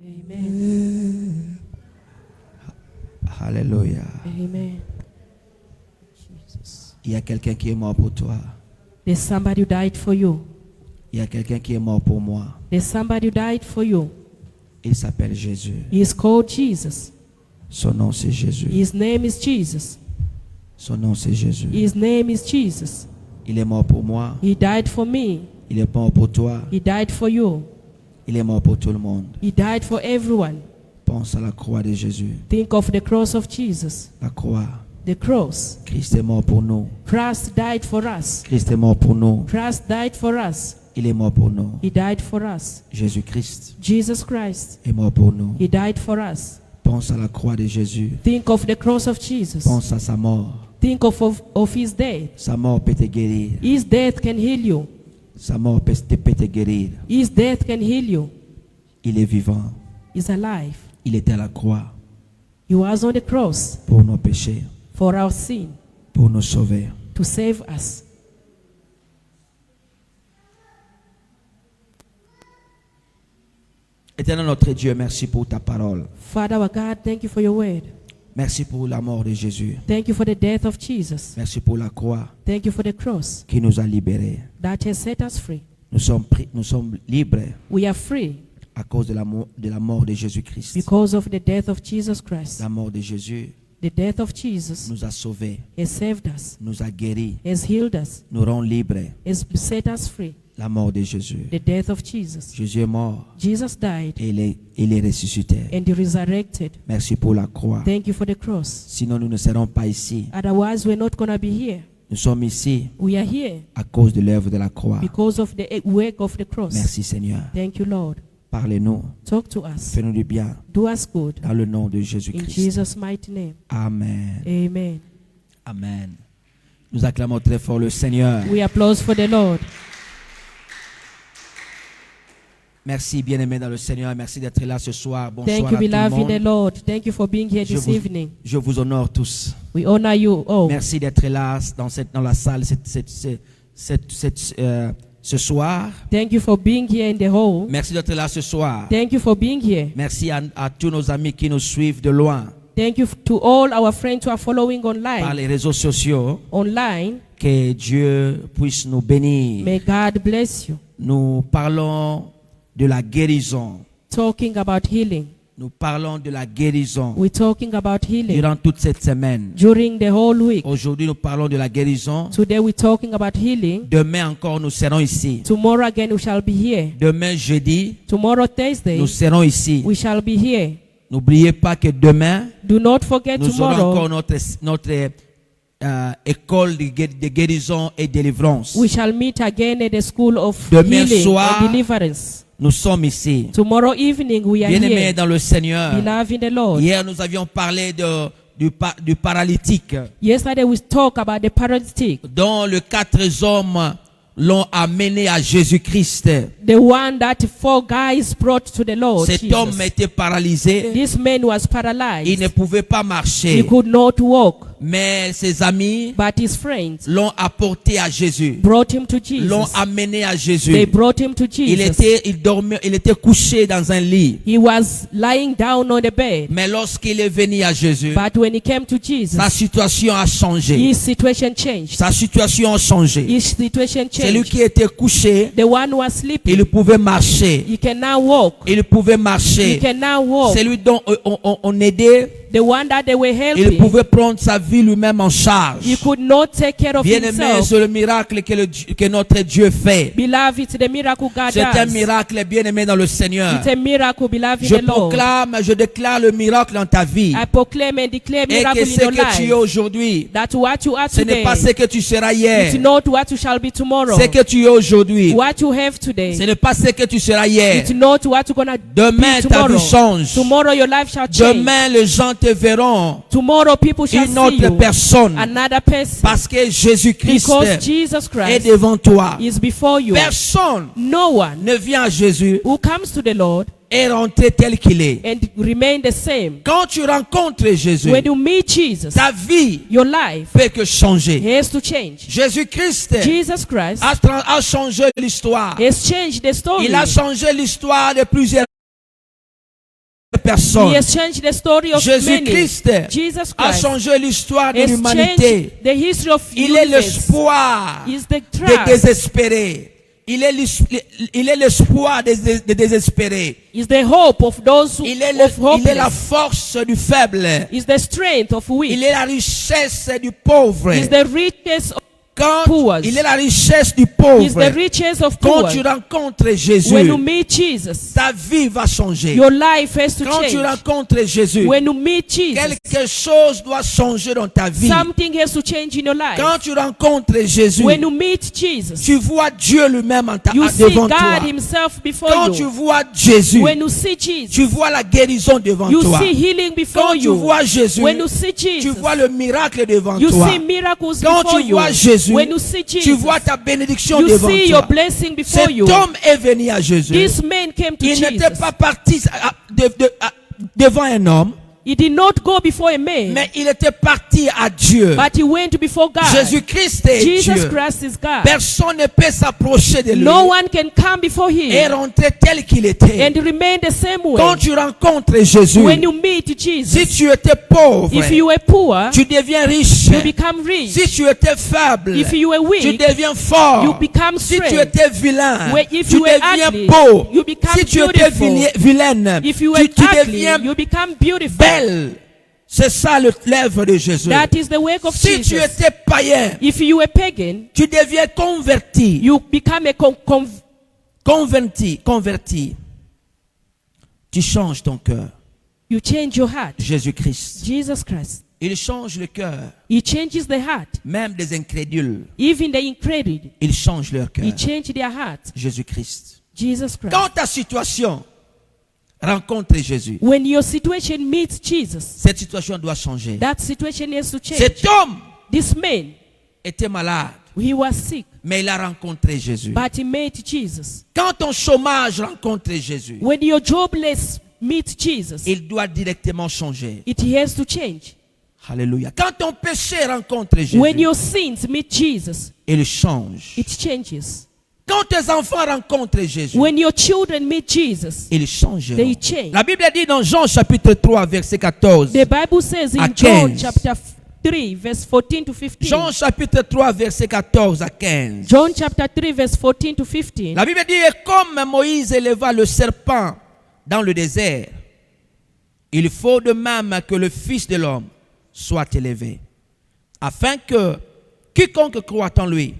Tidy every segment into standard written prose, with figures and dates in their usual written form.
Amen. Alléluia. Amen. Jesus. Il y a quelqu'un qui est mort pour toi. There's somebody who died for you. Il y a quelqu'un qui est mort pour moi. There's somebody who died for you. Il s'appelle Jésus. He is called Jesus. Son nom c'est Jésus. His name is Jesus. Son nom c'est Jésus. His name is Jesus. Il est mort pour moi. He died for me. Il est mort pour toi. He died for you. Il est mort pour tout le monde. He died for everyone. Pense à la croix de Jésus. Think of the cross of Jesus. La croix. The cross. Christ est mort pour nous. Christ died for us. Christ est mort pour nous. Christ died for us. Il est mort pour nous. He died for us. Jésus-Christ Jesus Christ. est mort pour nous. He died for us. Pense à la croix de Jésus. Think of the cross of Jesus. Pense à sa mort. Think of his death. Sa mort peut te guérir. His death can heal you. Sa mort peut te guérir. His death can heal you. Il est vivant. He's alive. Il était à la croix He was on the cross pour nos péchés, for our sin, pour nous sauver. to save us. Éternel notre Dieu, merci pour ta parole. Father our God, thank you for your word. Merci pour la mort de Jésus. Thank you for the death of Jesus. Merci pour la croix Thank you for the cross qui nous a libérés. that has set us free. Nous sommes libres We are free à cause de la mort de Jésus-Christ. because of the death of Jesus Christ. La mort de Jésus The death of Jesus nous a sauvés, has saved us, nous a guéris, has healed us, nous rend libres. has set us free. La mort de Jésus. The death of Jesus. Jésus est mort Jesus died et il est ressuscité. and he resurrected. Merci pour la croix. Thank you for the cross. Sinon, nous ne serons pas ici. Otherwise, we're not going to be here. Nous sommes ici We are here à cause de l'œuvre de la croix. because of the work of the cross. Merci Seigneur. Thank you, Lord. Parlez-nous. Talk to us. Fais-nous du bien. Do us good. Dans le nom de In Jésus-Christ. Jesus' mighty name. Amen. Amen. Amen. Nous acclamons très fort le Seigneur. We applause for the Lord. Merci bien-aimés dans le Seigneur. Merci d'être là ce soir. Bonsoir Thank à you, tout le beloved in the monde. Lord. Thank you for being here this evening. Je vous honore tous. We honor you all. Merci d'être là dans la salle ce soir. Thank you for being here in the hall. Merci d'être là ce soir. Thank you for being here. Merci à tous nos amis qui nous suivent de loin Thank you to all our friends who are following par online. les réseaux sociaux. Online. Que Dieu puisse nous bénir. May God bless you. Nous parlons de la guérison. Talking about healing. Nous parlons de la guérison We're talking about healing durant toute cette semaine. during the whole week. Aujourd'hui, nous parlons de la guérison. Today we're talking about healing. Demain encore, nous serons ici. Tomorrow again we shall be here. Demain, jeudi, Tomorrow Thursday nous serons ici. we shall be here. N'oubliez pas que demain, Do not forget nous aurons tomorrow encore notre école de guérison et délivrance. we shall meet again at the school of Demain healing soir, and deliverance. Nous sommes ici. Tomorrow evening we are Bien-aimés here. dans le Seigneur. Beloved in the Lord. Hier, nous avions parlé du paralytique Yesterday we talked about the paralytic, dont les 4 hommes l'ont amené à Jésus-Christ. the one that 4 guys brought to the Lord. Cet Jesus. homme était paralysé. This man was Il paralyzed. ne pouvait pas He marcher. could not walk, Mais ses amis but his friends l'ont apporté à Jésus. brought him to L'ont Jesus. amené à They Jésus. brought him to Jesus. Il était couché dans un lit. He was lying down on the bed, Mais lorsqu'il est venu à Jésus, but when he came to Jesus, sa situation a changé. his situation changed. Sa situation a changé. His situation Celui changed. qui était couché, The one who was sleeping, il pouvait marcher. he can now walk. Il pouvait He marcher. can now walk. Celui dont on aidait, The one that they were il helping, pouvait prendre sa vie lui-même en charge. he could not take care of Bien-aimé, himself. c'est le miracle que notre Dieu fait. Beloved, it's the miracle God C'est un does. miracle, bien-aimé dans le Seigneur. It's a miracle, beloved Je in the Lord. proclame, je déclare le miracle dans ta vie. I proclaim and declare Et miracle que in ce your que tu es life. aujourd'hui, That what you are ce n'est today, pas ce que tu seras it's hier. not what you shall be tomorrow. Ce que tu es aujourd'hui, What you have today, ce n'est pas ce que tu seras hier. it's not what you're gonna Demain, be ta vie tomorrow. change. Tomorrow your life shall change. Demain, les gens te verront Tomorrow people shall une see autre you, personne. another person, Parce que Jésus-Christ because Jesus est Christ devant toi. is before you. Personne No one ne vient à Jésus who comes to the Lord et rentré tel qu'il est. and remain the same. Quand tu rencontres Jésus, When you meet Jesus, ta vie your life peut que changer. has to change. Jésus-Christ Jesus Christ a changé l'histoire. has changed the story. Il a changé l'histoire de plusieurs personnes. He has changed the story of Jésus-Christ many. Jesus a Christ changé l'histoire de has l'humanité. changed the history of Il est universe. l'espoir He is the des trust. désespérés. Il est l'espoir des désespérés. He is the hope of those who Il est of la hopeless. force du faible. He is the strength of weak. Il est la richesse du pauvre. He is the richest of Quand poor. il est la richesse du He is pauvre. the richest of Quand poor. tu rencontres Jésus, When you meet Jesus, ta vie va changer. your life has to Quand tu change. rencontres Jésus, When you meet Jesus, quelque chose doit changer dans ta vie. something has to change in your life. Quand tu rencontres Jésus, When you meet Jesus, tu vois Dieu lui-même you see devant toi. God himself before Quand tu you. vois Jésus, When you see Jesus, tu vois la guérison devant you toi. see healing before Quand tu you. vois Jésus, When you see tu Jesus, vois le miracle devant you toi. see miracles Quand before tu you. vois Jésus, When you see tu Jesus, vois ta bénédiction you devant see your toi. blessing before Cet you. homme est venu à Jésus. This man came to Il n'était Jesus. pas parti devant un homme, He did not go before a man, mais il était parti à Dieu. but he went before God. Jésus-Christ est Jesus Dieu. Christ is God. Personne ne peut s'approcher de lui No one can come before et him rentrer tel qu'il était. and remain the same Quand way. tu rencontres Jésus, When you meet si Jesus, tu étais pauvre, if you were poor, tu deviens riche. you become rich. Si tu étais faible, If you were tu weak, deviens fort. you become Si tu strength. étais vilain, If tu you were deviens ugly, beau. you become Si tu étais beautiful. vilaine, If you were tu ugly, deviens you become beautiful. belle. C'est ça l'œuvre de Jésus. That is the work of Si tu Jesus. étais païen, If you were pagan, tu deviens converti. you become a Converti. Tu changes ton cœur. you change your heart. Jésus-Christ. Jesus Christ. Il change le cœur. He changes the heart. Même des incrédules, Even the incredible, il change leur cœur. he changed their heart. Jésus-Christ. Jesus Christ. Quand ta situation rencontre Jésus, When your situation meets Jesus, cette situation doit changer. that situation has to change. Cet homme This man, était malade, he was sick, mais il a rencontré Jésus. but he met Jesus. Quand ton chômage rencontre Jésus, When your jobless meet Jesus, il doit directement changer. it has to change. Alléluia. Quand ton péché rencontre Jésus, When your sins meet Jesus, il change. it changes. Quand tes enfants rencontrent Jésus, When your children meet Jesus, ils changent. they change. La Bible dit dans Jean chapitre 3 verset 14. The Bible says À in John 15. chapter 3 verse 14 to 15. Jean chapitre 3 verset 14 à 15. John chapter 3 verse 14 to 15. La Bible dit, et comme Moïse éleva le serpent dans le désert, il faut de même que le Fils de l'homme soit élevé, afin que quiconque croit en lui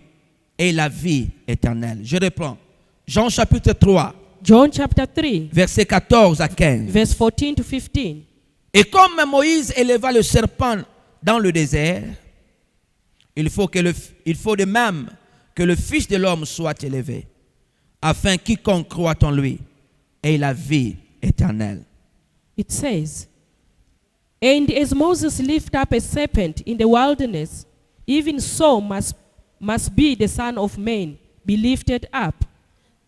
ait la vie éternelle. Je reprends. Jean chapitre 3, John chapter 3 verset 14 à 15. verse 14 to 15. Et comme Moïse éleva le serpent dans le désert, il faut de même que le Fils de l'homme soit élevé, afin que quiconque croit en lui ait la vie éternelle. It says, and as Moses lifted up a serpent in the wilderness, even so must be the Son of Man be lifted up,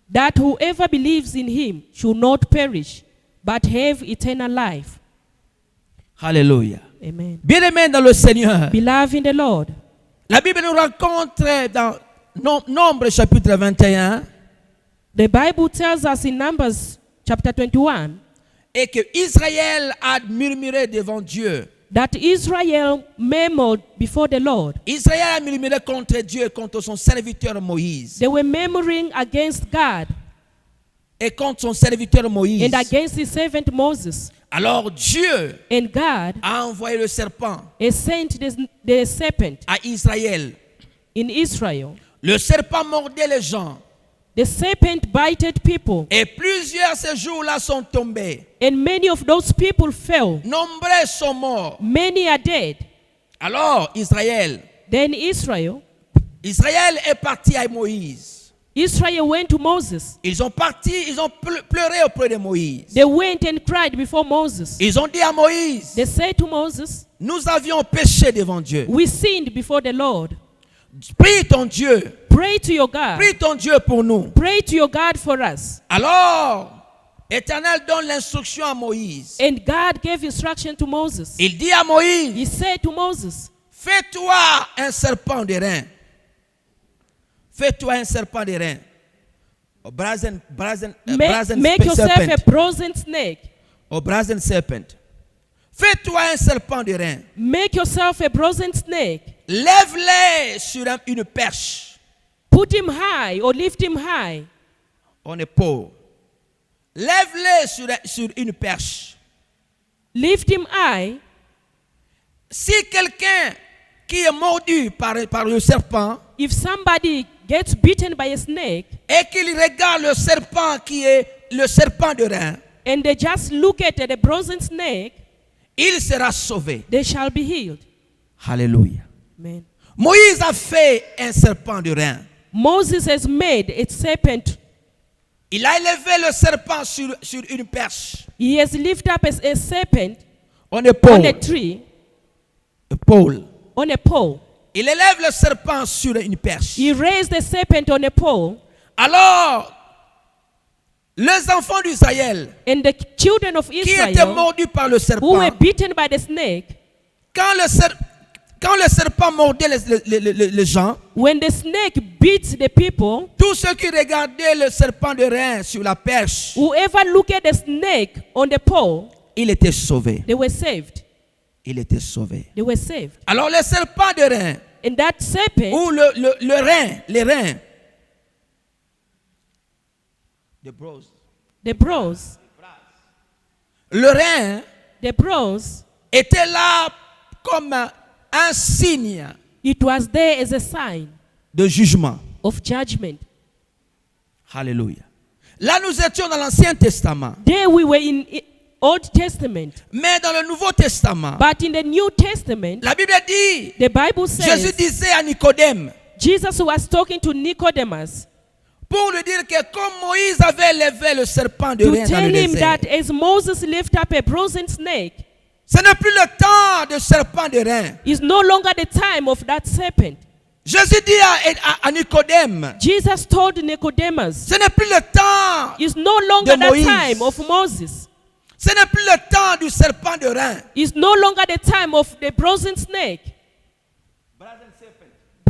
that whoever believes in him should not perish, but have eternal life. Alléluia. Amen. Bien-aimés dans le Seigneur, Beloved in the Lord, la Bible nous rencontre dans Nombre chapitre 21 the Bible tells us in Numbers chapter 21 et que Israël a murmuré devant Dieu. that Israel murmured before the Lord. Israël a murmuré contre Dieu et contre son serviteur Moïse. They were murmuring against God Et contre son serviteur Moïse. and against his servant Moses. Alors Dieu And God a envoyé le serpent has sent the serpent à Israël. in Israel. Le serpent mordait les gens. The serpent bited people, Et plusieurs ces jours-là sont tombés. and many of those people fell. Nombreux sont morts. Many are dead. Alors Israël Then Israel est parti à Moïse. went to Moses. Ils ont pleuré auprès de Moïse. They went and cried before Moses. Ils ont dit à Moïse, They said to Moses, nous avions péché devant Dieu. we sinned before the Lord. Prie ton Dieu. Pray to your God. Prie ton Dieu pour nous. Pray to your God for us. Alors, Éternel donne l'instruction à Moïse. And God gave instruction to Moses. Il dit à Moïse, He said to Moses, fais-toi un serpent de rein. Fais-toi un serpent de rein. Brazen make yourself serpent. a brazen snake. a brazen serpent. Fais-toi un serpent de rein. Make yourself a brazen snake. Lève-les sur une perche. Put him high or lift him high. On est pauvre. Lève-les sur une perche. Lift him high. Si quelqu'un qui est mordu par le serpent If somebody gets bitten by a snake et qu'il regarde le serpent qui est le serpent de rein, and they just look at the brazen snake, il sera sauvé. they shall be healed. Alléluia. Amen. Moïse a fait un serpent de rein. Moses has made a serpent. Il a élevé le serpent sur une perche. He has lifted up a serpent On on a épaule. tree, Épaule. on a pole. Il élève le serpent sur une perche. He raised the serpent on a pole, Alors, les enfants d'Israël and the children of qui étaient Israel mordus par le who were serpent, bitten by the snake, quand le serpent mordait les gens, when the snake beats the people, tous ceux qui regardaient le serpent de rein sur la perche, whoever looked at the snake on the pole, il était sauvé. they were saved. Il était sauvé. They were saved. Alors, le serpent de rein, And that serpent, ou le rein, les reins, the bros. the bronze, Le rein the bronze, était là comme un signe it was there as a sign de jugement. of judgment. Alléluia. Là, nous étions dans l'Ancien Testament. There we were in Old Testament. Mais dans le Nouveau Testament, But in the New Testament, la Bible dit, the Bible Jésus says, disait à Nicodème, Jesus was talking to Nicodemus pour lui dire que comme Moïse avait élevé le serpent de to rein dans tell le him désert, that as Moses lifted up a brazen snake, ce n'est plus le temps de serpent de rein. is no longer the time of that serpent. Jésus dit à Nicodème, Jesus told Nicodemus, ce n'est plus le temps, it's no longer de the Moïse. time of Moses. ce n'est plus le temps du serpent de rein. It's no longer the time of the brazen snake,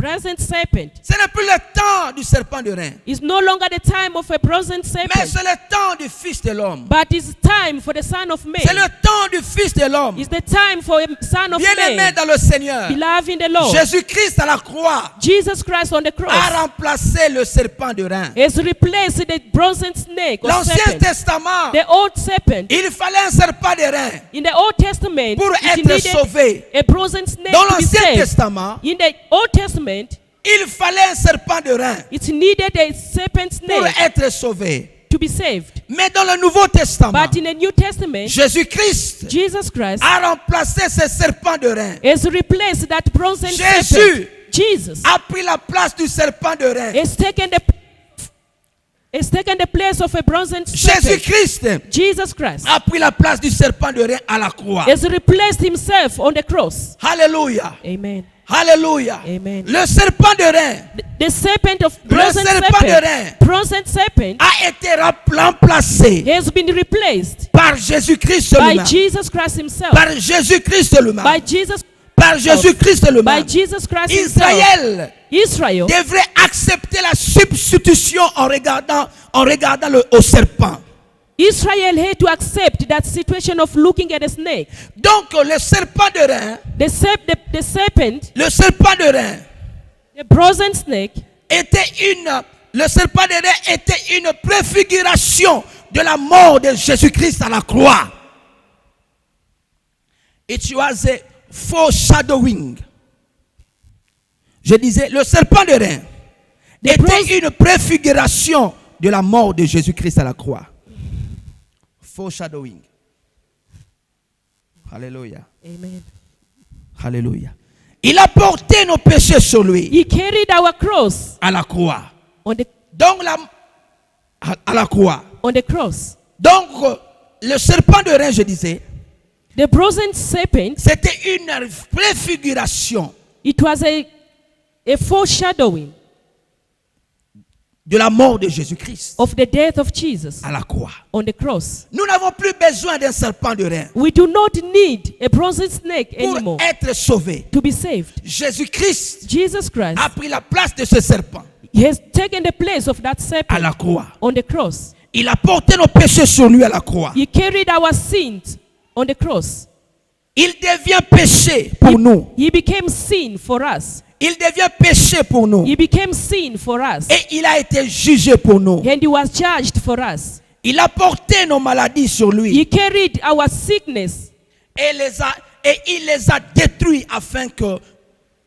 brazen serpent. Ce n'est plus le temps du serpent de rein. It's no longer the time of a brazen Mais serpent, c'est le temps du Fils de l'homme. but it's time for the Son of C'est Man. le temps du Fils de l'homme. It's the time for a Son of Bien-aimé Man, dans le Seigneur, beloved in the Lord. Jésus-Christ à la croix Jesus Christ on the a cross remplacé le serpent de rein. has replaced the brazen snake or L'Ancien serpent. Testament, The Old serpent. il fallait un serpent de rein In the Old Testament, pour it être needed sauvé. a brazen snake Dans to be l'Ancien saved. Testament, In the Old Testament, il fallait un serpent de rein it needed a serpent pour snake être sauvé. to be saved. Mais dans le Nouveau Testament, But in the New Testament, Jésus-Christ Jesus Christ a remplacé ce serpent de rein. has replaced that brazen Jésus serpent. Jesus a pris la place du serpent de rein. has taken the place of a brazen serpent. Jésus-Christ Jesus Christ a pris la place du serpent de rein à la croix. has replaced himself on the cross. Alléluia. Amen. Alléluia. Amen. Le serpent de rein The serpent of brazen serpent de rein serpent a été remplacé has been replaced par Jésus-Christ by lui-même. Jesus Christ himself. Par Jésus-Christ lui-même. By Jesus, Par Jésus-Christ by lui-même. Jesus Christ himself. Israël Israel devrait accepter la substitution en regardant au serpent. Israel had to accept that situation of looking at a snake. Donc le serpent de rein, The serpent, le serpent de rein the brazen snake, le serpent de rein était une préfiguration de la mort de Jésus-Christ à la croix. It was a foreshadowing. Je disais, le serpent de rein était une préfiguration de la mort de Jésus-Christ à la croix. Foreshadowing. Alléluia. Amen. Alléluia. Il a porté nos péchés sur lui He carried our cross à la croix. on the Donc à la croix. cross. Donc le serpent de rein, je disais, The brazen serpent, c'était une préfiguration it was a foreshadowing de la mort de Jésus-Christ of the death of Jesus à la croix. on the cross. Nous n'avons plus besoin d'un serpent de rein We do not need a brazen snake pour anymore être sauvés. to be saved. Jésus-Christ Jesus Christ a pris la place de ce serpent has taken the place of that à la serpent croix. on the cross. Il a porté nos péchés sur lui à la croix. He carried our sins on the cross. Il devient péché pour nous. He became sin for us. Il devient péché pour nous. He became sin for us. Et il a été jugé pour nous. And he was judged for us. Il a porté nos maladies sur lui. He carried our sickness. Et il les a détruits afin que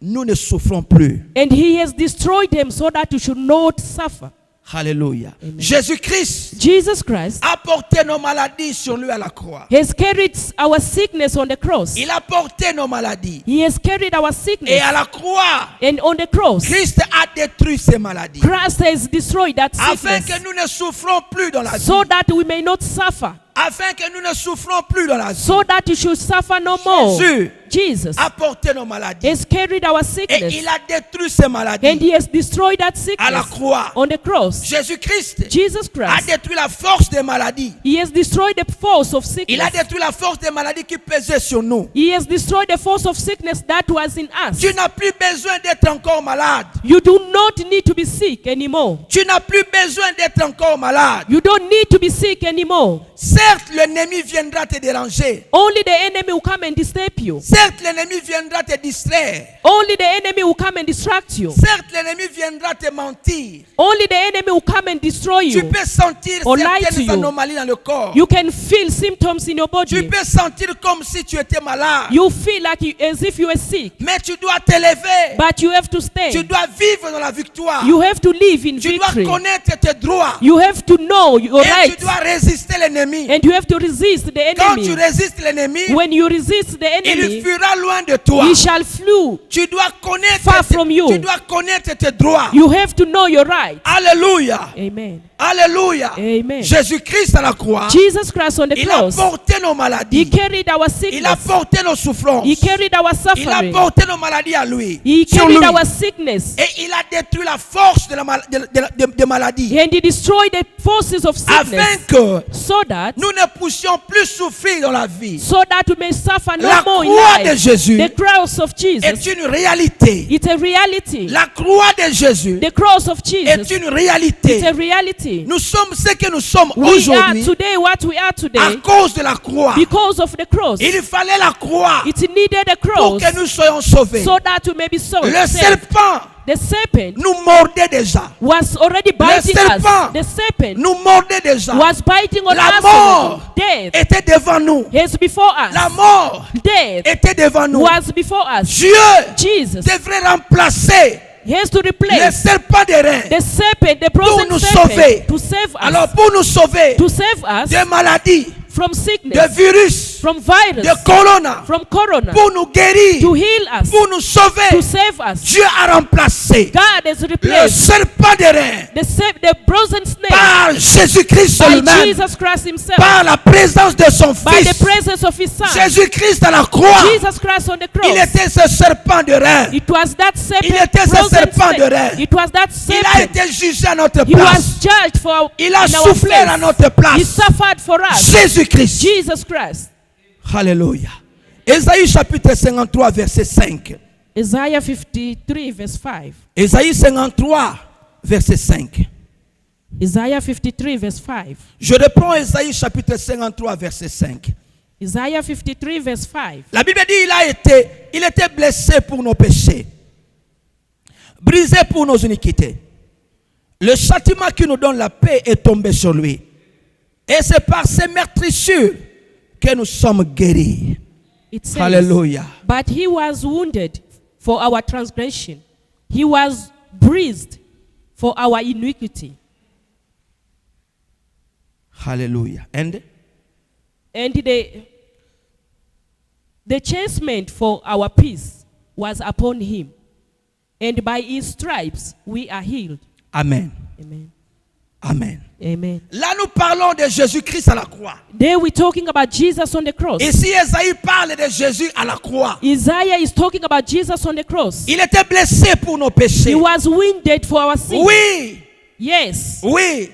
nous ne souffrons plus. And he has destroyed them so that you should not suffer. Alléluia. Jésus-Christ Jesus Christ a porté nos maladies sur lui à la croix. has carried our sickness on the cross. Il a porté nos maladies. He has carried our Et sickness. à la croix, And on the cross, Christ a détruit ces maladies. Christ has destroyed that Afin sickness que nous ne souffrons plus dans la vie. so that we may not suffer. Afin que nous ne souffrons plus dans la vie. So that you should suffer no more. Jésus Jesus a porté nos maladies. has carried our Et sickness. il a détruit ces And maladies. he has destroyed that À la sickness croix, on the cross. Jésus-Christ Jesus a Christ, détruit la force des maladies. he has destroyed the force of Il a sickness. détruit la force des maladies qui pesaient sur nous. He has destroyed the force of sickness that was in us. Tu n'as plus besoin d'être encore malade. You do not need to be sick anymore. Tu n'as plus besoin d'être encore malade. You don't need to be sick anymore. Certes, l'ennemi viendra te déranger. Only the enemy will come and disturb you. Certes, l'ennemi viendra te distraire. Only the enemy will come and distract you. Certes, l'ennemi viendra te mentir. Only the enemy will come and destroy Tu you. peux sentir Or lie to certaines you. anomalies dans le corps. You can feel symptoms in your Tu body. peux sentir comme si tu étais malade. You feel like as if you were sick. Mais tu dois t'élever. But you have to Tu stay. dois vivre dans la victoire. You have to live in Tu dois victory. connaître tes droits. You have to know your Et tu rights. dois résister l'ennemi. And you have to resist the Quand tu enemy. résistes l'ennemi, When you resist the il enemy, fuira loin de toi. he shall flew. Tu dois connaître, Far from you. tu dois connaître tes droits. You have to know your rights. Alléluia. Amen. Alléluia. Amen. Jésus-Christ à la croix, Jesus Christ on the il a cross, porté nos he maladies. carried our Il a sickness. porté nos souffrances. He carried our Il a suffering. porté nos maladies à lui. He Sur lui. carried our sickness. Et il a détruit la force de la de maladie. And he destroyed the forces of Afin sickness que so that nous ne puissions plus souffrir dans la vie. we may suffer no La more in croix de life. Jésus The cross of Jesus, est une réalité. it's a reality. La croix de Jésus The cross of est Jesus, une it's réalité. a reality. Nous sommes ce que nous sommes We are aujourd'hui today what we are à today cause de la croix. because of the cross. Il fallait la croix It needed a pour cross que nous soyons sauvés. so that we may be Le saved. serpent The serpent nous mordait déjà. was already biting serpent us. The serpent Nous mordait déjà. was biting on La us mort already. Death était devant nous. is before us. La mort Death était devant nous. was before us. Dieu Jesus, devrait remplacer he has to le replace serpent des reins. the serpent, the brazen nous serpent, sauver. to save us. Alors pour nous sauver To save us des maladies, from de sickness, virus, from virus, de corona, from corona, pour nous guérir, to heal us, pour nous sauver, to save us. Dieu a remplacé God has le replaced serpent des reins the brazen snake par Jésus-Christ by lui-même, Jesus Christ himself, par la présence de son by the Fils. presence of his son. Jésus-Christ à la croix, Jesus Christ on the il cross. était ce serpent de reins. It was that serpent, Il était ce brazen serpent de snake. reins. It was that Il a serpent. été jugé à notre He was place. judged for Il a in our soufflé place. à notre He place. suffered for us. Jésus-Christ. Jesus Christ. Alléluia. Ésaïe chapitre 53 verset 5. Isaiah 53 verse 5. Ésaïe 53 verset 5. Isaiah 53 verse 5. Je reprends Ésaïe chapitre 53 verset 5. Isaiah 53 verse 5. La Bible dit il était blessé pour nos péchés, brisé pour nos iniquités. Le châtiment qui nous donne la paix est tombé sur lui. Et c'est par ses meurtrissures que nous sommes guéris. It says, Hallelujah. but he was wounded for our transgression. He was bruised for our iniquity. Hallelujah. And And the chastisement for our peace was upon him. And by his stripes we are healed. Amen. Amen. Amen. Amen. Là, nous parlons de Jésus-Christ à la croix. There we're talking about Jesus on the cross. Ici, Ésaïe parle de Jésus à la croix. Isaiah is talking about Jesus on the cross. Il était blessé pour nos péchés. He was wounded for our sins. Oui, Yes. oui.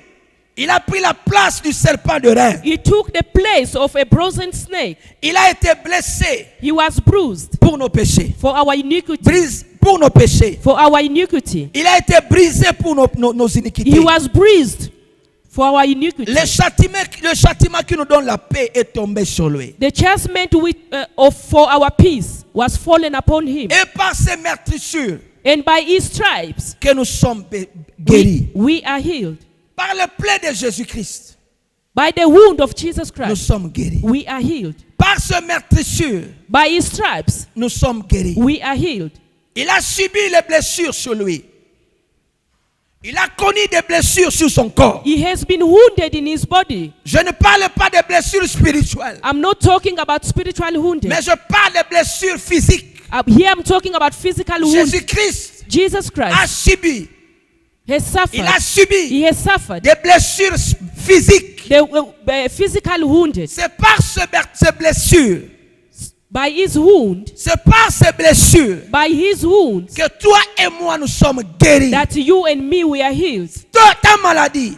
Il a pris la place du serpent de reins. He took the place of a brazen snake. Il a été blessé He was bruised pour nos péchés. for our iniquity. Brise pour nos péchés. For our iniquity. Il a été brisé pour nos iniquités. He was bruised for our iniquity. Le châtiment qui nous donne la paix est tombé sur lui. The chastisement for our peace was fallen upon him. Et par ses meurtrissures And by his stripes, que nous sommes guéris. we are healed. Par le plaie de Jésus-Christ, By the wound of Jesus nous Christ, sommes guéris. we are healed. Par ses meurtrissures, By his stripes, nous sommes guéris. we are healed. Il a subi les blessures sur lui. Il a connu des blessures sur son corps. He has been wounded in his body. Je ne parle pas des blessures spirituelles, I'm not talking about spiritual wounded. mais je parle des blessures physiques. Here I'm talking about physical wounds. Jésus-Christ Jesus a Christ subi, has suffered. il a subi He has suffered des blessures physiques. the physical wounded. C'est par ces blessures, By his wound, c'est par ces blessures by his wounds, que toi et moi nous sommes guéris. that you and me we are healed. Ta maladie,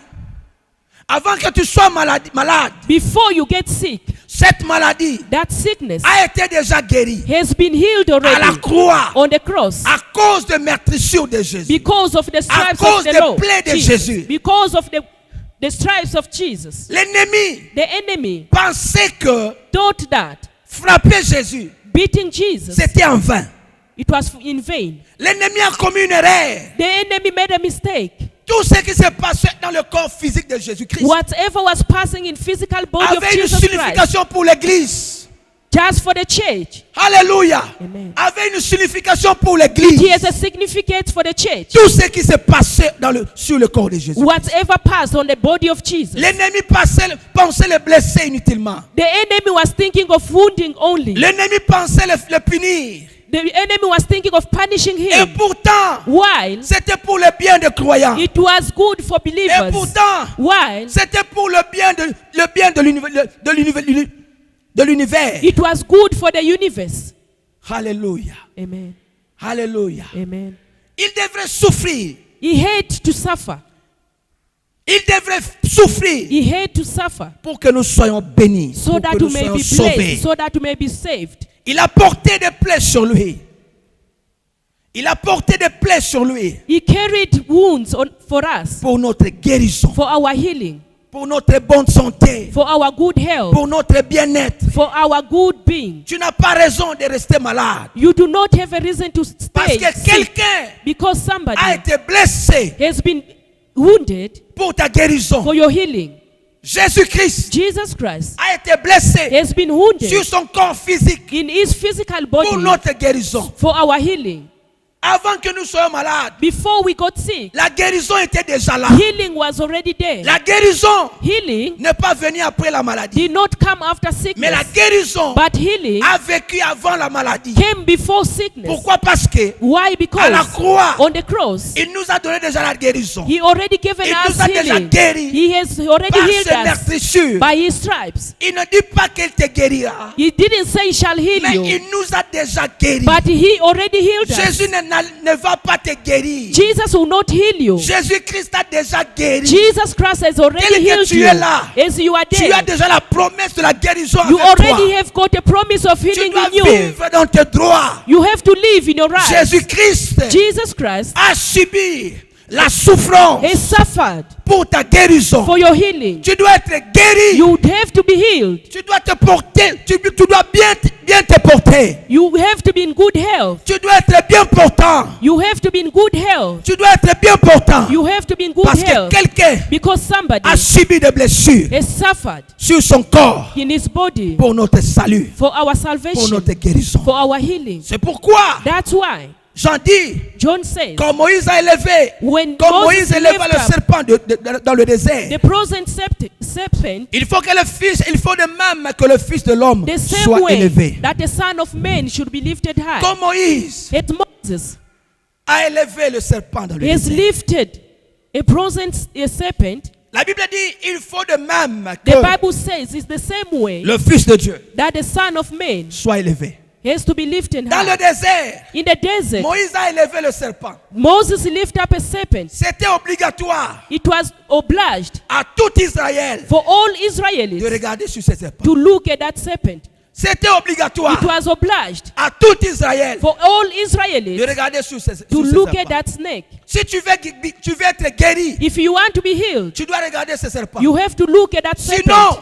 avant que tu sois malade, Before you get sick, cette maladie that sickness a été déjà guérie has been healed à la already croix on the cross à cause de meurtrissures de Jésus. because of the stripes cause of the des Lord. plaies de Jesus. Jésus. Because of the stripes of Jesus. L'ennemi The enemy pensait que thought that frapper Jésus, beating Jesus, c'était en vain. it was in vain. L'ennemi a commis une erreur. The enemy made a mistake. Tout ce qui s'est passé dans le corps physique de Jésus-Christ Whatever was passing in physical body of avait une Jesus Christ, signification pour l'Église. just for the church, Alléluia. Amen. Avait une signification pour it l'Église. has a significance for the church. Tout ce qui s'est passé sur le corps de Jésus. Whatever passed on the body of Jesus, L'ennemi pensait le blesser inutilement. the enemy was thinking of wounding only. L'ennemi pensait le punir. The enemy was thinking of punishing Et him. pourtant, While c'était pour le bien des croyants. it was good for Et believers. pourtant, While c'était pour le bien de l'univers. it was good for the universe. Alléluia. Amen. Alléluia. Amen. Il devrait souffrir. He had to suffer. Il devrait souffrir He had to suffer pour que nous soyons bénis, so pour that que you nous may soyons be sauvés. blessed, so that you may be saved. Il a porté des plaies sur lui. Il a porté des plaies sur lui He carried wounds for us, pour notre guérison, for our healing, pour notre bonne santé, for our good health, pour notre bien-être. for our good being. Tu n'as pas raison de rester malade You do not have a reason to parce stay que sick quelqu'un because somebody a été blessé has been wounded pour ta guérison. for your healing. Jésus-Christ Jesus Christ a été blessé has been wounded sur son corps physique in his physical pour body notre guérison. for our healing. Avant que nous soyons malades, Before we got sick, la guérison était déjà là. healing was already there. La guérison Healing n'est pas venue après la maladie, did not come after mais la sickness, guérison but healing a vécu avant la maladie. came before sickness. Pourquoi? Parce que Why? à la Because croix, on the cross, il nous a donné déjà la guérison. he already given Il us nous a déjà healing. guéris He has already par healed ses us meurtrissures. by his stripes. Il ne dit pas qu'il te guérira, He didn't say he shall heal mais you, il nous a déjà guéris. but he already healed us. Jésus ne va pas te guérir. Jesus will not heal you. Jésus-Christ a déjà guéri. Jesus Christ has already Tel que healed tu you. es là, As you are Tu as there, déjà la promesse de la guérison you avec toi. already have got a promise of Tu healing dois in you. vivre dans tes droits. You have to live in your right. Jésus-Christ Jesus Christ a subi la souffrance has suffered pour ta guérison. for your healing. Tu dois être guéri. You have to be healed. Tu dois te porter. Tu dois bien te porter. You have to be in good health. Tu dois être bien portant. You have to be in good health. Tu dois être bien portant. You have to be in good Parce que health. quelqu'un Because somebody a subi des blessures has suffered sur son corps in his body pour notre salut, for our pour salvation, notre guérison. for our healing. C'est pourquoi That's why Jean dit, John says, quand Moïse a élevé, when quand Moïse Moses éleva lifted le up serpent dans le désert, the present serpent, il faut de même que le Fils de l'homme the same soit way élevé. that the Son of Man should be lifted high. Comme Moïse As Moses a élevé le serpent dans le has désert. lifted a present serpent, La Bible dit, il faut de même the que Bible says it's the same way le Fils de Dieu that the Son of Man soit élevé. has to be lifted Dans le high. désert, In the desert, Moïse a élevé le serpent. Moses lifted up a serpent. C'était obligatoire It was obliged à tout Israël for all de Israelis regarder sur ce serpent. to look at that serpent. C'était It obligatoire was obliged à tout Israël for all de Israelis regarder sur ce to look at serpent. that snake. Si tu veux être guéri, If you want to be healed, tu dois regarder ce serpent. you have to look at that serpent.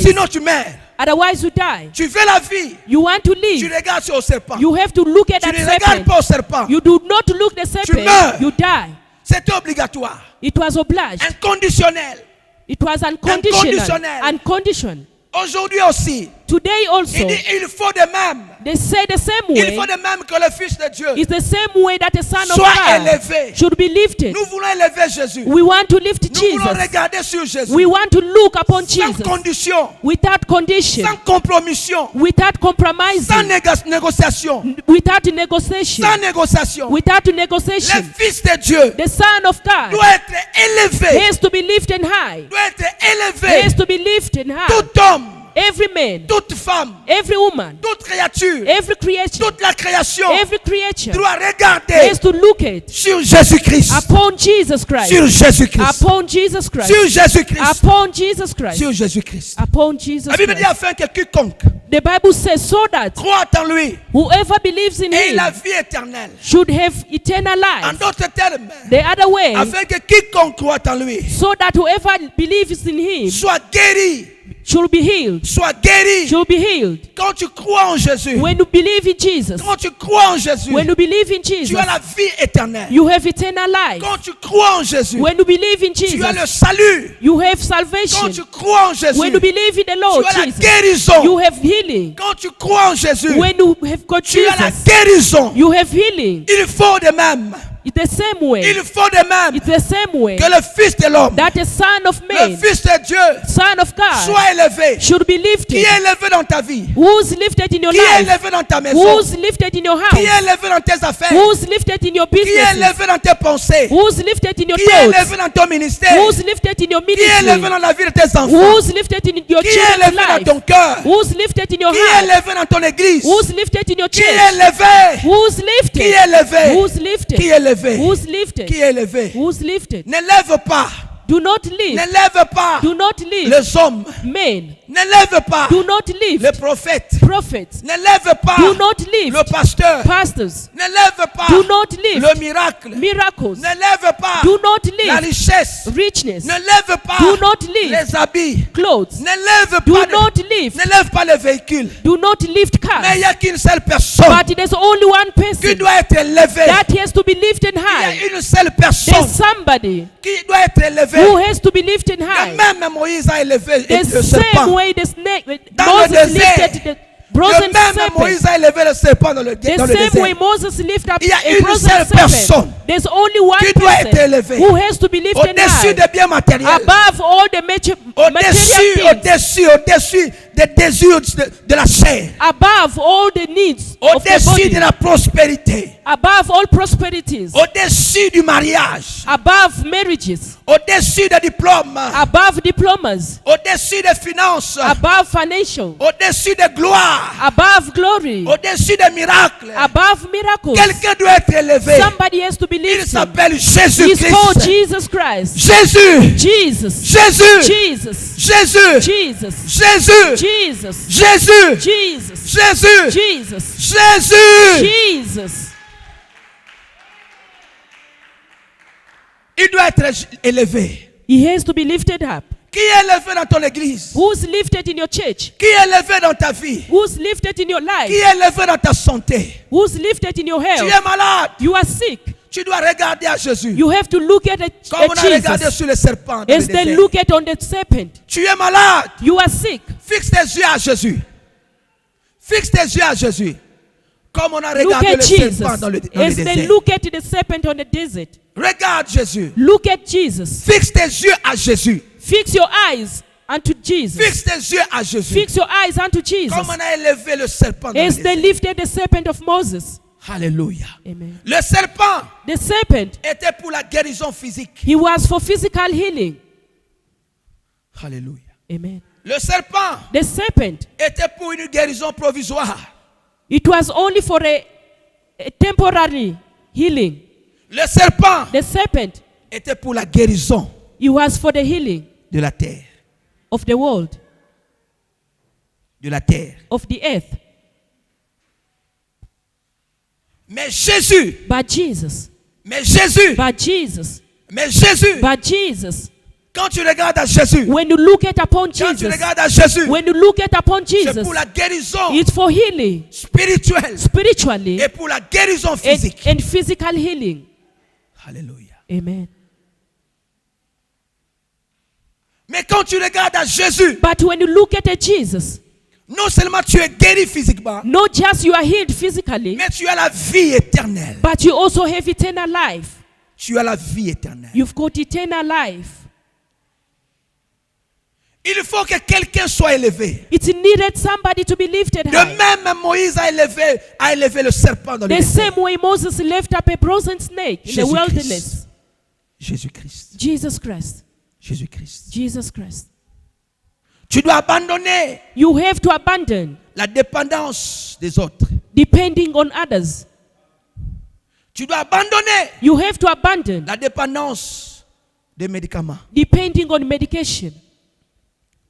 Sinon tu meurs. Otherwise you die. Tu veux la vie, You want to tu live. regardes sur le serpent. You have to look at Tu that ne regardes serpent. pas au serpent. You do not look the serpent. meurs. You die. C'était obligatoire. It was obliged. Inconditionnel. It was unconditional. Inconditionnel. Unconditional. Aujourd'hui aussi, Today also, il dit il faut de même. they say the same Il way. faut de même que le Fils de Dieu It's the same way that the Son of soit God élevé. should be lifted. Nous voulons élever Jésus. We want to lift Nous voulons Jesus. regarder sur Jésus. We want to look upon Sans Jesus condition, without condition, sans compromission, without compromising, sans négociation. without negotiation, Sans négociation. without Le negotiation. Fils de Dieu The Son of God doit être élevé. has to be lifted high. Doit être Has élevé. to be lifted high. Tout homme, Every man, toute femme, every woman, toute créature, every creature, toute la création every creature doit regarder has to look at sur Jésus-Christ. upon Jesus Christ. Sur Jésus-Christ. Upon Jesus Christ. Sur Jésus-Christ. Upon Jesus Christ. Sur Jésus-Christ. Upon Jesus La Bible dit Christ. afin que quiconque The Bible says so that croit en lui whoever believes in ait him la vie éternelle. should have eternal En life. d'autres termes, The other way, afin que quiconque croit en lui so that whoever believes in him soit guéri. should be healed. Soit guéri. Should be healed. Quand tu crois en Jésus, When you believe in Jesus, quand tu crois en Jésus, when you believe in tu Jesus, as la vie éternelle. you have eternal life. Quand tu crois en Jésus, When you believe in tu as le Jesus, salut. you have Quand salvation. tu crois en Jésus, When you believe in the Lord tu as la Jesus, guérison. you have healing. Quand tu crois en Jésus, When you have got tu as la Jesus, guérison. you have healing. Il faut de même, It's the same way. il faut de même It's the same way que le Fils de l'homme, that the Son of le Man, Fils de Dieu, Son of God, soit élevé. should be Qui lifted. est élevé dans ta vie? Who's lifted in your Qui est life? élevé dans ta maison? Who's lifted in your Qui est house? élevé dans tes affaires? Who's lifted in your Qui est business? élevé dans tes pensées? Who's lifted in your Qui est élevé thoughts? dans ton ministère? Who's lifted in your Qui est élevé ministry? dans la vie de tes enfants? Who's lifted in your Qui est children's élevé dans life? ton cœur? Who's lifted in your Qui est heart? élevé dans ton église? Who's lifted in your Qui est church? élevé? Who's Qui lifted? est élevé? Who's Qui lifted? est élevé? Who's Qui lifted? est élevé? Who's lifted? Ne lève pas. Do not Ne lift. lève pas Do not lift. les hommes. Men. Ne lève pas Do not les lift. prophètes. Prophets. Ne lève pas Do not le lift. pasteur. Pastors. Ne lève pas Do not lift. le miracle. Miracles. Ne lève pas Do not la lift. richesse. Richness. Ne lève pas Do not lift. les habits. Clothes. Ne lève Do pas, not lift. ne lève pas les véhicules. Do not lift Mais il n'y cars. a qu'une seule personne But there's only one qui person doit être élevée. that has to be lifted Il y high. a une seule There's personne somebody qui doit être élevée. who has to be lifted Et high. même Moïse a élevé The le same serpent. way the snake, Dans le Moses désert. lifted the brazen Et même serpent. Moïse a élevé le serpent dans le The désert. same way Moses lifted up Il y a a une brazen seule personne serpent. There's only one qui doit être person élevée. who has to be lifted Au-dessus high des biens matériels. above all the material things, Au-dessus des désirs de la chair. above all the needs of the Au-dessus de body, la prospérité. above all prosperities, Au-dessus du mariage. above marriages, Au-dessus des diplômes. above diplomas, Au-dessus des finances. above financial, Au-dessus des gloires. above glory, Au-dessus des miracles. above miracles. Quelqu'un doit être élevé. Somebody has to be Il lifted. s'appelle He's called Jésus-Christ. Jesus Christ. Jésus. Jesus. Jésus. Jesus. Jésus. Jesus. Jésus. Jesus. Jésus. Jesus. Jésus. Jesus. Jésus. Jesus. Il doit être élevé. He has to be lifted up. Qui est élevé dans ton église? Who's lifted in your church? Qui est élevé dans ta vie? Who's lifted in your Qui life? est élevé dans ta santé? Who's lifted in your Tu health? es malade. You are sick. Tu dois regarder à Jésus. You have to look at Comme on a Jesus regardé sur le serpent. Dans as le they désert. look at on the serpent. Tu es malade. You are sick. Fixe tes yeux à Jésus. Fixe tes yeux à Jésus. Comme on a Look regardé at le Jesus serpent dans le as they désert. look at the serpent on the desert. Regarde Jésus. Look at Jesus. Fixe tes yeux à Jésus. Fix your eyes unto Jesus. Fixe tes yeux à Jésus. Fix your eyes unto Jesus. Comme on a élevé le serpent dans le As they désert. lifted the serpent of Moses. Alléluia. Amen. Le serpent The serpent, était pour la guérison physique. he was for physical healing. Alléluia. Amen. Le serpent The serpent, était pour une guérison provisoire. it was only for a temporary healing. Le serpent The serpent, était pour la guérison it was for the healing de la terre. of the world. de la terre. of the earth. Mais Jésus, But Jesus, mais Jésus, but Jesus, mais Jésus, but Jesus. quand tu regardes à Jésus, When you look at upon quand tu Jesus, regardes à Jésus, when you look at upon c'est Jesus, pour la guérison it's for healing spirituelle spiritually et pour la guérison physique. and physical healing. Alléluia. Amen. Mais quand tu regardes à Jésus, But when you look at Jesus, non seulement tu es guéri physiquement, not just you are healed physically, mais tu as la vie éternelle. but you also have eternal life. Tu as la vie éternelle. You've got eternal life. Il faut que quelqu'un soit élevé. It needed somebody to be lifted De high. même, Moïse a élevé le serpent dans le The désert. same way Moses lifted up a brazen snake in the Jésus-Christ. wilderness. Jésus-Christ. Jesus Christ. Jésus-Christ. Jesus Christ. Tu dois abandonner You have to abandon la dépendance des autres. depending on others. Tu dois abandonner You have to abandon la dépendance des médicaments. depending on medication.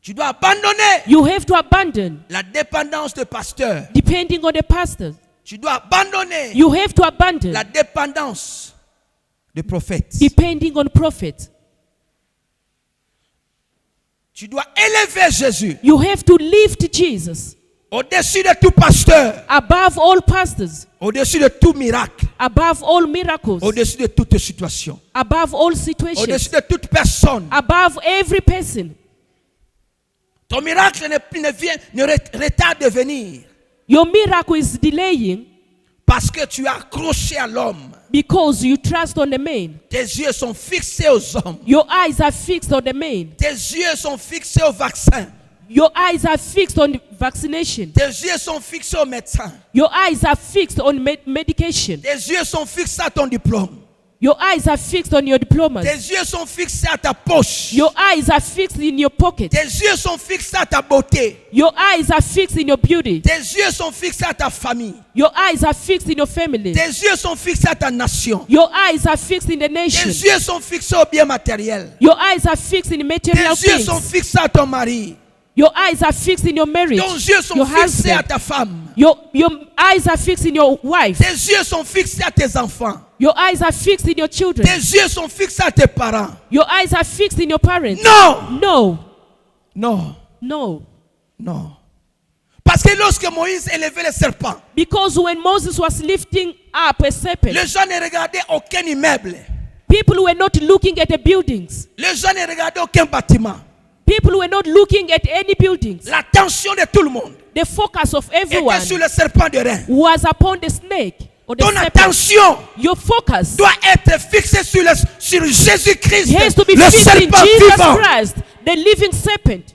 Tu dois abandonner You have to abandon la dépendance de pasteurs. depending on the pastor. Tu dois abandonner You have to abandon la dépendance de prophètes. depending on prophet. Tu dois élever Jésus You have to lift Jesus au-dessus de tout pasteur, above all pastors, au-dessus de tout miracle, above all miracles, au-dessus de toute situation, above all au-dessus situations, de toute personne. above every person. Ton miracle ne retarde de venir Your miracle is delaying parce que tu es accroché à l'homme. because you trust on the man. Tes yeux sont fixés aux hommes. Your eyes are fixed on the man. Tes yeux sont fixés au vaccin. Your eyes are fixed on vaccination. Tes yeux sont fixés au médecin. Your eyes are fixed on medication. Tes yeux sont fixés à ton diplôme. Your eyes are fixed on your diplomas. Tes yeux sont fixés à ta poche. Your eyes are fixed in your pocket. Tes yeux sont fixés à ta beauté. Your eyes are fixed in your beauty. Tes yeux sont fixés à ta famille. Your eyes are fixed in your family. Tes yeux sont fixés à ta nation. Your eyes are fixed in the Tes nation. yeux sont fixés au bien matériel. Your eyes are fixed in Tes material yeux sont things. fixés à ton mari. Your eyes are fixed in your marriage. Tes yeux sont Your fixés à husband. ta femme. Your eyes are fixed in your wife. Tes yeux sont fixés à tes enfants. Your eyes are fixed in your children. Tes yeux sont fixés à tes parents. Your eyes are fixed in your parents. Non, No. non, No. non. Parce que lorsque Moïse élevait le serpent, Because when Moses was lifting up a serpent, les gens ne regardaient aucun immeuble. people were not looking at the buildings. Les gens ne regardaient aucun bâtiment. People were not looking at any buildings. L'attention de tout le monde The focus of était everyone sur le serpent de rein. was upon the snake or the Ton serpent. attention Your focus doit être fixée sur Jésus-Christ, has to be le fixed in serpent Jesus vivant. Christ, the living serpent.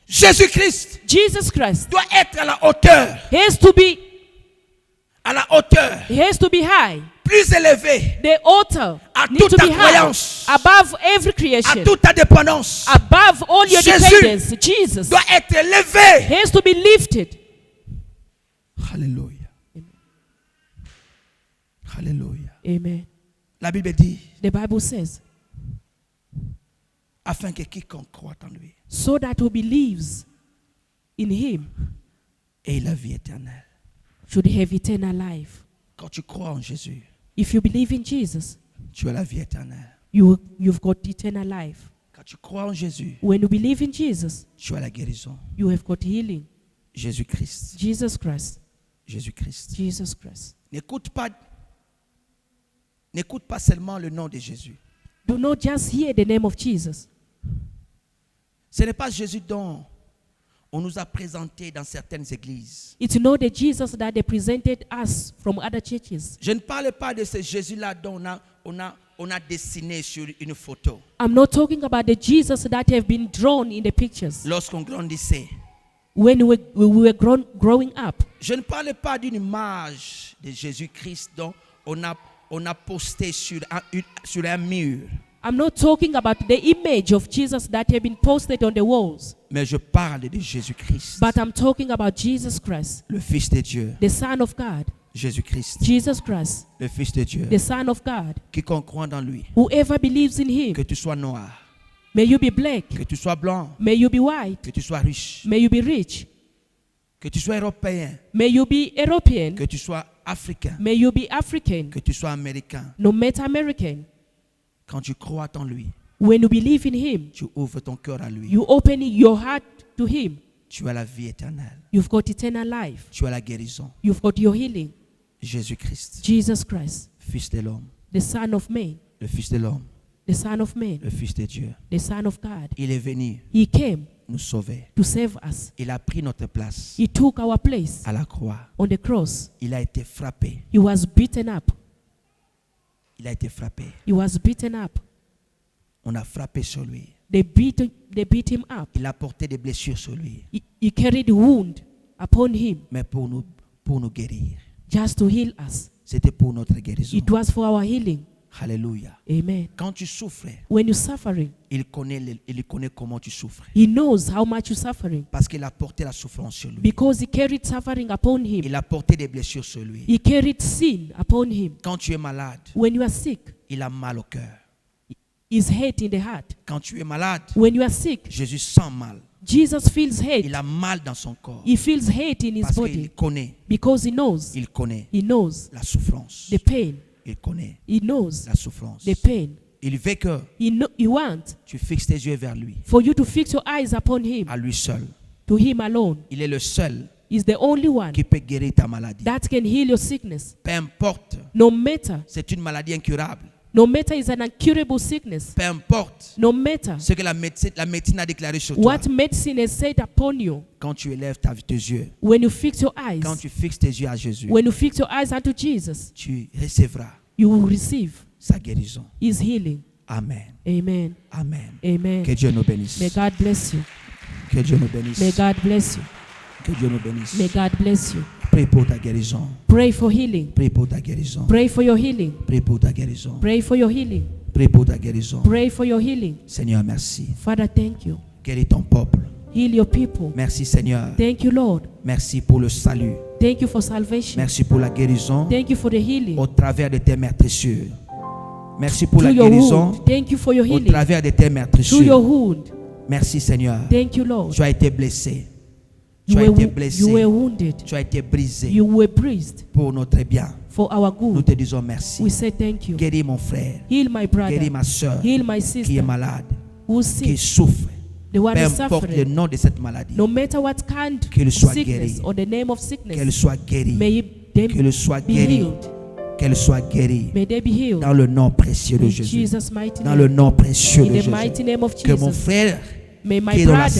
Jésus-Christ Jesus Christ doit être à la hauteur, has to be high. plus élevé The altar à needs toute to ta be high, croyance, above every à creation, toute ta dépendance. above all your Jésus dependence. Jesus doit être élevé. has to be lifted. Alléluia. Alléluia. Amen. La Bible dit, The Bible says, afin que quiconque croit en lui so that who believes in him ait la vie éternelle. should have eternal life. Quand tu crois en Jésus, If you believe in Jesus, tu as la vie éternelle. you've got eternal life. Quand tu crois en Jésus, When you believe in Jesus, tu as la guérison. you have got healing. Jésus-Christ. Jesus Christ. Jésus-Christ. Jesus Christ. N'écoute pas seulement le nom de Jésus. Do not just hear the name of Jesus. Ce n'est pas Jésus dont on nous a présenté dans certaines églises. It's not the Jesus that they presented us from other churches. Je ne parle pas de ce Jésus-là dont on a dessiné sur une photo I'm not talking about the Jesus that have been drawn in the pictures lorsqu'on grandissait. when we were growing up. Je ne parle pas d'une image de Jésus-Christ dont on a posté sur un mur. I'm not talking about the image of Jesus that have been posted on the walls, Mais je parle de Jésus-Christ, but I'm talking about Jesus Christ, le Fils de Dieu. the Son of God. Jésus-Christ, Jesus Christ, le Fils de Dieu. the Son of God. Quiconque croit dans lui, Whoever believes in him, que tu sois noir, May you be black. Que tu sois blanc. May you be white. Que tu sois riche. May you be rich. Que tu sois européen. May you be European. Que tu sois africain. May you be African. Que tu sois américain. No matter American. Quand tu crois en lui, When you believe in him, tu ouvres ton cœur à lui. you open your heart to him. Tu as la vie éternelle. You've got eternal life. Tu as la guérison. You've got your healing. Jésus-Christ, Jesus Christ, Fils de l'homme, the Son of Man, le Fils de l'homme, the Son of Man, le Fils de Dieu. the Son of God. Il est venu He came nous sauver. to save us. Il a pris notre place He took our place à la croix. on the cross. Il a été frappé. He was beaten up. Il a été frappé. He was beaten up. On a frappé sur lui. They beat him up. Il a porté des blessures sur lui. He carried wound upon him Mais pour nous guérir. just to heal us. C'était pour notre guérison. It was for our healing. Alléluia. Amen. Quand tu souffres, When you're suffering, il connaît comment tu souffres. he knows how much you're suffering Parce qu'il a porté la souffrance sur lui. because he carried suffering upon him. Il a porté des blessures sur lui. He carried sin upon him. Quand tu es malade, When you are sick, il a mal au cœur. his hate in the heart. Quand tu es malade, When you are sick, Jésus sent mal. Jesus feels hate. Il a mal dans son corps. He feels hate in his Parce body qu'il connaît. because he knows. Il connaît He knows la souffrance. the pain. Il connaît He knows la souffrance. the pain. Il veut que He wants tu fixes tes yeux vers lui. for you to fix your eyes upon him, À lui seul. to him alone. Il est le seul He's the only one qui peut guérir ta maladie. that can heal your sickness. Peu importe, No matter, c'est une maladie incurable. no matter it's an incurable sickness. Peu importe No matter ce que la médecine a déclaré sur toi. what medicine has said upon you. Quand tu élèves tes yeux, When you fix your eyes, quand tu fixes tes yeux à Jésus, when you fix your eyes unto Jesus, tu recevras you will receive sa guérison. his healing. Amen. Amen. Amen. Amen. Que Dieu nous bénisse. May God bless you. Que Dieu nous bénisse. May God bless you. Que Dieu nous bénisse. May God bless you. Prie pour ta guérison. Pray for healing. Prie pour ta guérison. Pray for your healing. Prie pour ta guérison. Pray for your healing. Prie pour ta guérison. Pray for your healing. Seigneur, merci. Father, thank you. Guéris ton peuple. Heal your people. Merci Seigneur. Thank you, Lord. Merci pour le salut. Thank you for salvation. Merci pour la guérison Thank you for the healing. au travers de tes meurtrissures. Merci pour la Through your guérison wound. Thank you for your au healing. travers de tes Through your meurtrissures. wound. Merci Seigneur. Thank you, Lord. Tu as été blessé. You Tu as été were blessé. wounded. Tu as été brisé You were bruised pour notre bien. for our Nous good. te disons merci. We say thank you. Guéris mon frère. Heal my Guéris brother. ma soeur Heal my qui est sister malade, who's qui sick. souffre. The one Peu who's importe le suffering. nom de cette maladie. No matter what kind Qu'il of soit sickness guéri. or the name of Qu'elle sickness, soit guérie. may them Qu'elle soit be guérie. healed. Qu'elle soit guérie. May they be healed. Dans le nom précieux de In Jésus. Jesus' mighty Dans le name. nom précieux In de the Jésus. mighty name of Que mon Jesus. frère May qui my est brother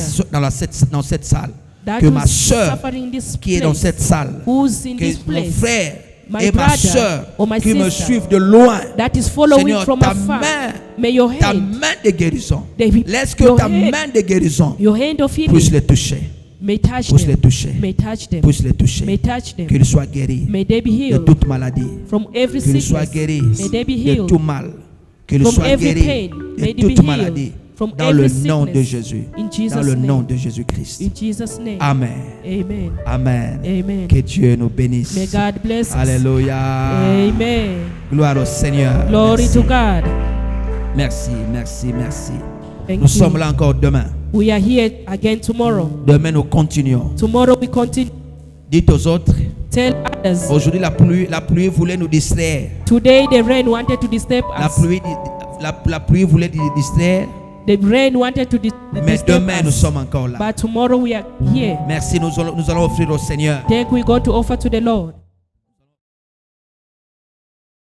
dans cette salle, that que ma who's soeur suffering in this qui est dans place, cette salle, who's in this que mon place, frère my et ma brother soeur or my qui me sister suivent de loin, that is following Seigneur, from ta afar, main, may your ta hand, main de guérison, David, laisse que your ta hand- main de guérison your hand of puisse healing les toucher, may touch puisse les them, toucher, may touch them, puisse les toucher, may touch them, qu'ils soient guéris may they be de healed toute maladie, from every qu'ils soient sickness, guéris may they be de healed tout mal, qu'ils from soient every guéris pain, may de they be toute maladie, healed from dans le every nom de sickness. Jésus, In dans Jesus' le nom name. de Jésus-Christ. In Jesus' name. Amen. Amen. Amen. Amen. Que Dieu nous bénisse. May God bless us. Alléluia. Amen. Gloire au Seigneur. Glory Merci. to God. Merci, merci, merci. Thank Nous sommes you. là encore demain. We are here again tomorrow. Demain, nous continuons. Tomorrow we continue. Dites aux autres, Tell others. aujourd'hui la pluie voulait nous distraire. Today the rain wanted to disturb La us. pluie voulait nous distraire. The rain wanted to Mais disturb demain, nous us. sommes encore là. But tomorrow we are here. Merci, nous allons offrir au Seigneur Then we're going to offer to the Lord